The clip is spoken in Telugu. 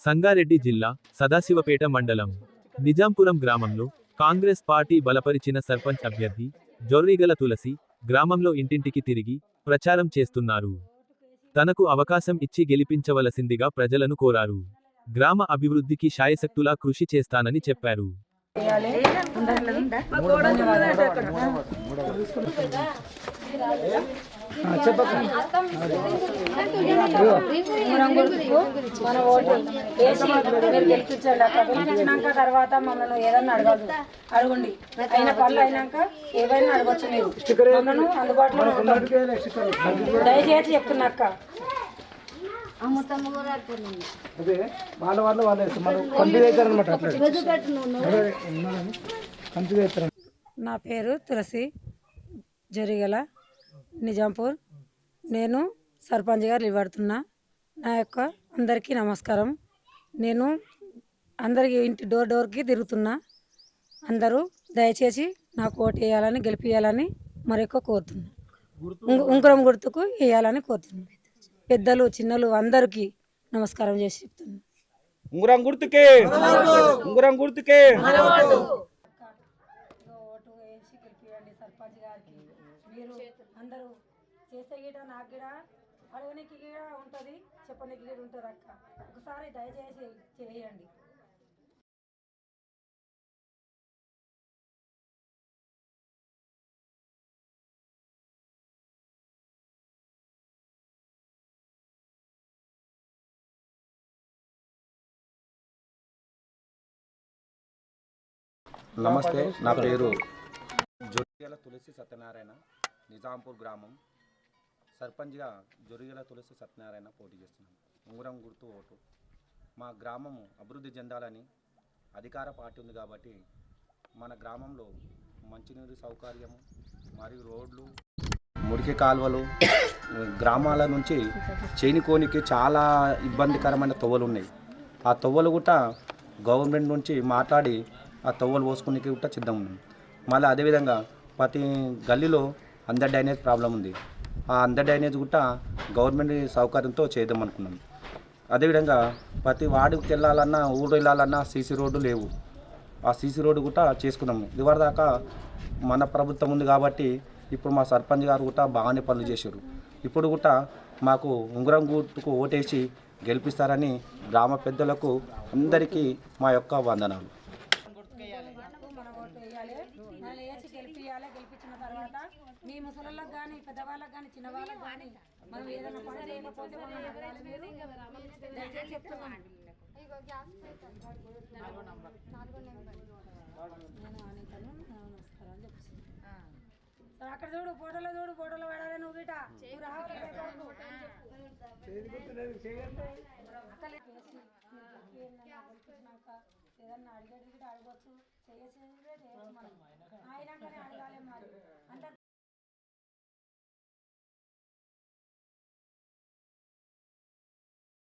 సంగారెడ్డి జిల్లా సదాశివపేట మండలం నిజాంపురం గ్రామంలో కాంగ్రెస్ పార్టీ బలపరిచిన సర్పంచ్ అభ్యర్థి జొర్రిగల తులసి గ్రామంలో ఇంటింటికి తిరిగి ప్రచారం చేస్తున్నారు. తనకు అవకాశం ఇచ్చి గెలిపించవలసిందిగా ప్రజలను కోరారు. గ్రామ అభివృద్ధికి శాయశక్తులా కృషి చేస్తానని చెప్పారు. మన ఓటు వేసి మీరు గెలిపించండి. గెలిపించినాక తర్వాత మమ్మల్ని ఏదన్నా అడగండి. అయిన పనులు అయినాక ఏవైనా అడగచ్చు. మీరు మమ్మల్ని అందుబాటులో దయచేసి చెప్తున్నాక నా పేరు తులసి జొరిగల నిజాంపూర్. నేను సర్పంచ్ గారు నిలబడుతున్నా. నా యొక్క అందరికీ నమస్కారం. నేను అందరికి ఇంటి డోర్కి తిరుగుతున్నా. అందరూ దయచేసి నాకు ఓటు వేయాలని గెలిపియాలని మరొక కోరుతున్నా. ఉంగరం గుర్తుకు వేయాలని కోరుతున్నా. పెద్దలు చిన్నలు అందరికీ నమస్కారం చేసి చెప్తున్నా. ఉంగరం గుర్తుకే ఉంగరం గుర్తుకే ఓటు వేసి గెలిపియండి సర్పంచ్ గారికి. మీరు అందరూ చేసే గిట నాకు గిడ అడగనికి గిడ ఉంటుంది, చెప్పనికి గిడ ఉంటుంది అక్క. ఒకసారి దయచేసి చేయండి. నమస్తే, నా పేరు జొరిగల తులసి సత్యనారాయణ. నిజాంపూర్ గ్రామం సర్పంచ్గా జొరిగల తులసి సత్యనారాయణ పోటీ చేస్తున్నాను. ఉంగరం గుర్తు ఓటు. మా గ్రామము అభివృద్ధి చెందాలని అధికార పార్టీ ఉంది కాబట్టి మన గ్రామంలో మంచినీరు సౌకర్యము మరియు రోడ్లు, మురికి కాలువలు, గ్రామాల నుంచి చేనుకోనికి చాలా ఇబ్బందికరమైన తొవ్వలు ఉన్నాయి. ఆ తొవ్వలు కూడా గవర్నమెంట్ నుంచి మాట్లాడి ఆ తొవ్వలు పోసుకునేకి కూడా సిద్ధం ఉంది. మళ్ళీ అదేవిధంగా ప్రతి గల్లీలో అండర్ డ్రైనేజ్ ప్రాబ్లం ఉంది. ఆ అండర్ డ్రైనేజ్ కూడా గవర్నమెంట్ సౌకర్యంతో చేద్దాం అనుకున్నాం. అదేవిధంగా ప్రతి వార్డుకి వెళ్ళాలన్నా, ఊరు వెళ్ళాలన్నా సీసీ రోడ్డు లేవు. ఆ సీసీ రోడ్డు కూడా చేసుకున్నాము. ఇదివరదాకా మన ప్రభుత్వం ఉంది కాబట్టి ఇప్పుడు మా సర్పంచ్ గారు కూడా బాగానే పనులు చేశారు. ఇప్పుడు కూడా మాకు ఉంగరం గుర్తుకు ఓటేసి గెలిపిస్తారని గ్రామ పెద్దలకు అందరికీ మా యొక్క వందనాలు. గెలిపించిన తర్వాత మీ ముసలిళ్ళకి కానీ పెద్దవాళ్ళకి కానీ చిన్నవాళ్ళకి కానీ మనం ఏదైనా పని చేయకపోతే అక్కడ చూడు, ఫోటోలో చూడు, ఫోటోలో పడాలి. నువ్వు గిట ఏదన్నా అడిగేది అడగచ్చు, చేయచ్చు.